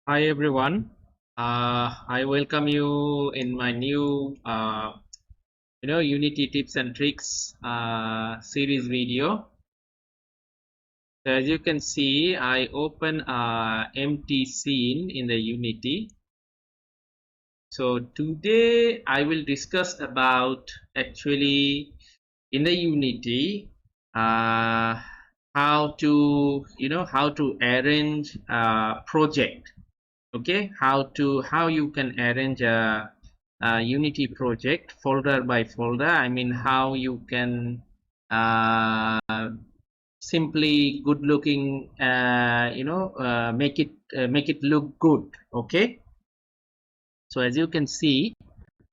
Hi everyone. I welcome you in my new, Unity tips and tricks series video. So as you can see, I open a empty scene in the Unity. So today I will discuss about actually in the Unity how to arrange a project. Okay, how you can arrange a Unity project folder by folder. I mean how you can uh, simply good looking, make it look good. Okay, so as you can see,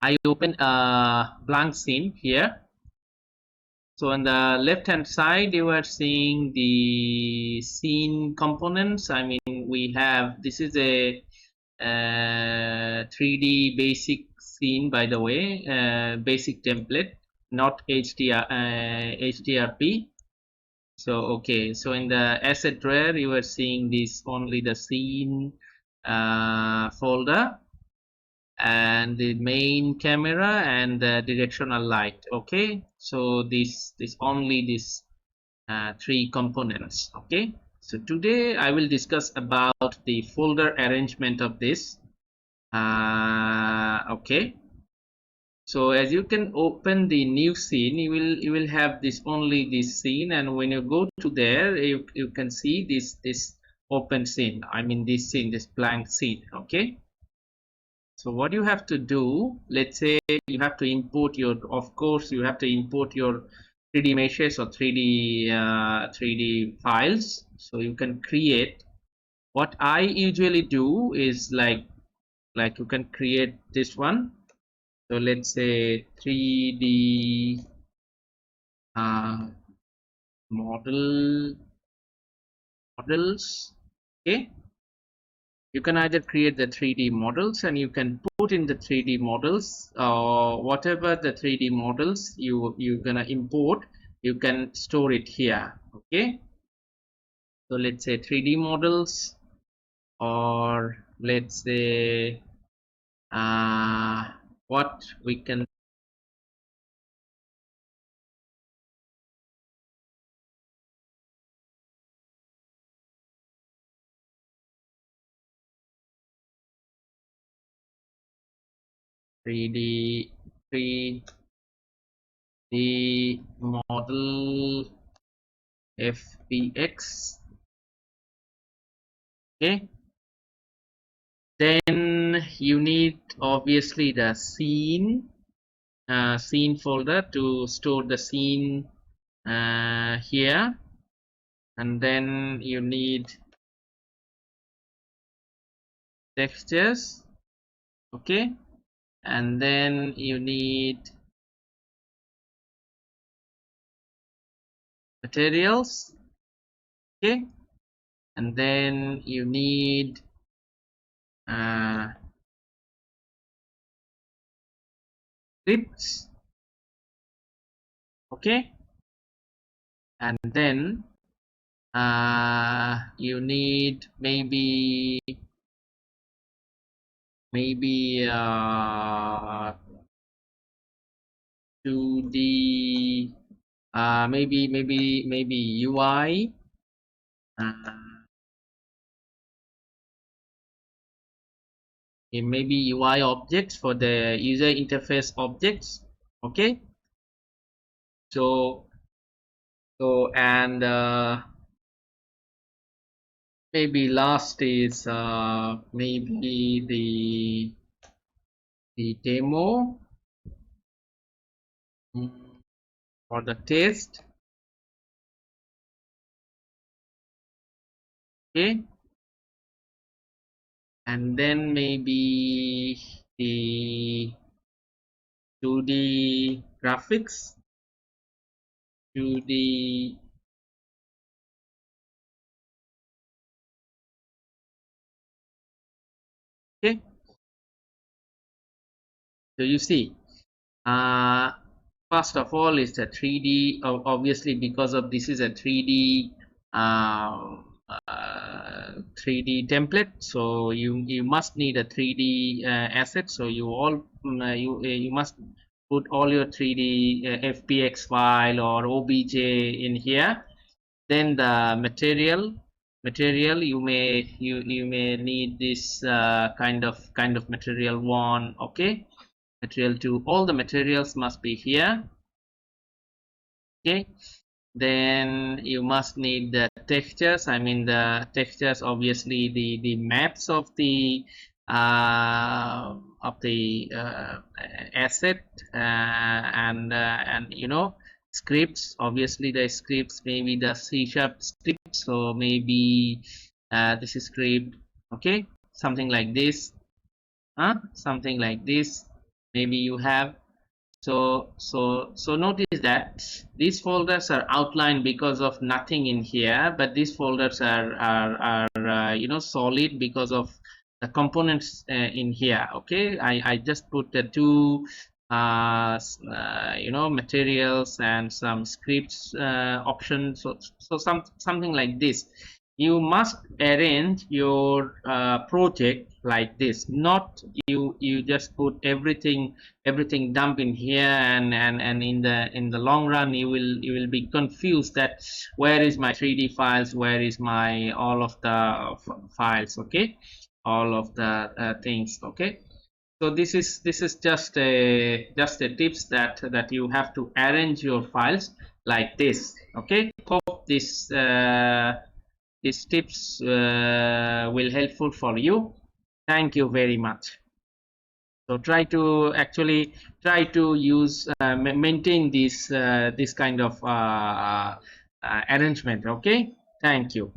I open a blank scene here. So on the left hand side you are seeing the scene components. I mean we have, this is a 3D basic scene, by the way, basic template, not HTRP. So okay, so in the asset drawer you are seeing this only the scene folder and the main camera and the directional light. Okay, so this only this three components. Okay, so today I will discuss about the folder arrangement of this. Okay, so as you can open the new scene, you will have this only this scene, and when you go to there, you can see this open scene. I mean this scene, this blank scene. Okay, so what you have to do, let's say you have to import your, of course you have to import your 3D meshes or 3D files. So you can create, what I usually do is like you can create this one. So let's say 3D models. Okay, you can either create the 3D models and you can put in the 3D models, whatever the 3D models you're gonna import, you can store it here. Okay, so let's say 3D models, or let's say what we can 3D 3D model FBX. Okay, then you need obviously the scene folder to store the scene here, and then you need textures. Okay, and then you need materials. Okay, and then you need uh, scripts. Okay, and then you need maybe 2D, maybe UI, uh, maybe UI objects for the user interface objects. Okay, so and maybe last is maybe the demo, for the test. Okay, and then maybe the 2D graphics, 2D. Okay, so you see, uh, first of all is the 3D. Obviously because of this is a 3D 3D template. So you must need a 3D asset. So you must put all your 3D FBX file or OBJ in here. Then the material you may need this kind of material 1. Okay, material 2, all the materials must be here. Okay, then you must need the textures. I mean the textures, obviously the maps of the asset, and you know, scripts. Obviously the scripts, maybe the C# script, so maybe this is script. Okay, something like this, something like this maybe you have. So notice that these folders are outlined because of nothing in here, but these folders are you know, solid because of the components in here. Okay, I just put the two you know, materials and some scripts options. So something like this. You must arrange your project like this, not you just put everything dump in here, and in the long run you will be confused that where is my 3D files, where is my all of the files. Okay, all of the things. Okay, so this is just a tips that you have to arrange your files like this. Okay, hope these tips will helpful for you. Thank you very much. So try to use maintain this kind of arrangement. Okay, thank you.